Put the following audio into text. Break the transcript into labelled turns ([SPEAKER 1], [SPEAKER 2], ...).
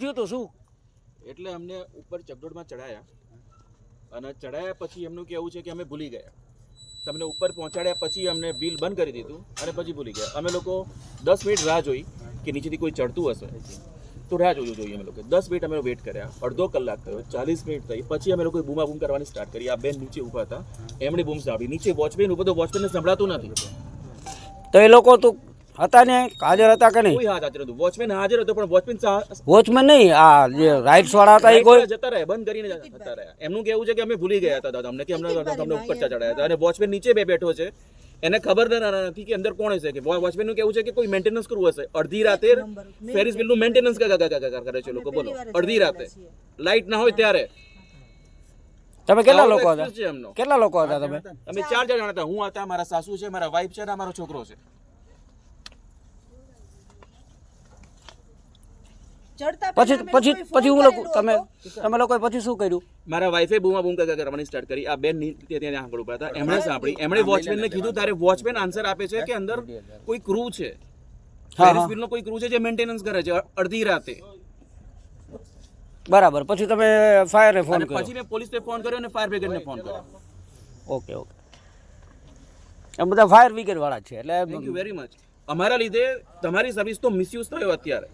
[SPEAKER 1] થયું હતું શું?
[SPEAKER 2] એટલે અમને ઉપર ચકડોળમાં ચડાયા અને ચડાયા પછી એમનું કહેવું છે કે અમે ભૂલી ગયા. તમને ઉપર પહોંચાડ્યા પછી અમને વ્હીલ બંધ કરી દીધું અને પછી ભૂલી ગયા. અમે લોકો 10 મિનિટ રાહ જોઈ કે નીચેથી કોઈ ચડતું હશે તો રાહ જોઈએ અમે લોકો 10 મિનિટ અમે વેઇટ કર્યા. અડધો કલાક થયો, 40 મિનિટ થઈ, પછી અમે લોકો બૂમાબૂમ કરવાની સ્ટાર્ટ કરી. આ બેન નીચે ઊભા હતા, એમણે બૂમ સાંભળી. નીચે વોચમેન ઊભો તો વોચમેનને સંભળાતું નથી.
[SPEAKER 1] તો એ લોકો તો હતા ને હાજર હતા કે નહીં?
[SPEAKER 2] કોઈ હાજર હતું, વોચમેન હાજર હતો પણ વોચમેન
[SPEAKER 1] વોચમેન નહીં, આ જે રાઇટ્સ વાળા હતા એ કોઈ
[SPEAKER 2] જતા રહ્યા, બંધ કરીને જતા રહ્યા. એમનું કેવું છે કે અમે ભૂલી ગયા હતા દાદા, અમને કે અમને ઉપર ચડાયા હતા અને વોચમેન નીચે બેઠો છે, એને ખબર નથી કે અંદર કોણ હશે. કે વોચમેન નું કેવું છે કે કોઈ મેન્ટેનન્સ કરવું હશે. અડધી રાતે ફેરિસ વ્હીલ નું મેન્ટેનન્સ કરે છે લોકો. બોલો, અડધી રાતે લાઇટ ના હોય ત્યારે.
[SPEAKER 1] તમે કેટલા લોકો હતા? કેટલા લોકો હતા તમે?
[SPEAKER 2] અમે 4 જણા હતા. હું હતા, મારા સાસુ છે, મારા વાઈફ છે અને મારો છોકરો છે.
[SPEAKER 1] પછી હું લોકો તમે લોકોએ પછી શું કર્યું?
[SPEAKER 2] મારા વાઈફે બૂમાબૂમ કરવાની સ્ટાર્ટ કરી. આ બેન ત્યાં આગળ ઉભા હતા, એમણે સાંભળી. એમણે વોચમેનને કીધું, ત્યારે વોચમેન આન્સર આપે છે કે અંદર કોઈ ક્રૂ છે, ફેરિસ વ્હીલનો કોઈ ક્રૂ છે જે મેન્ટેનન્સ કરે છે અડધી રાતે.
[SPEAKER 1] બરાબર. પછી તમે ફાયરને ફોન કર્યો?
[SPEAKER 2] પછી મેં પોલીસને ફોન કર્યો અને ફાયર બ્રિગેડને ફોન કર્યો.
[SPEAKER 1] Okay okay. એમ બધા ફાયર બ્રિગેડ વાળા છે એટલે
[SPEAKER 2] થેન્ક યુ વેરી મચ. અમારા લીધે તમારી સર્વિસ તો મિસયુઝ થયો અત્યારે.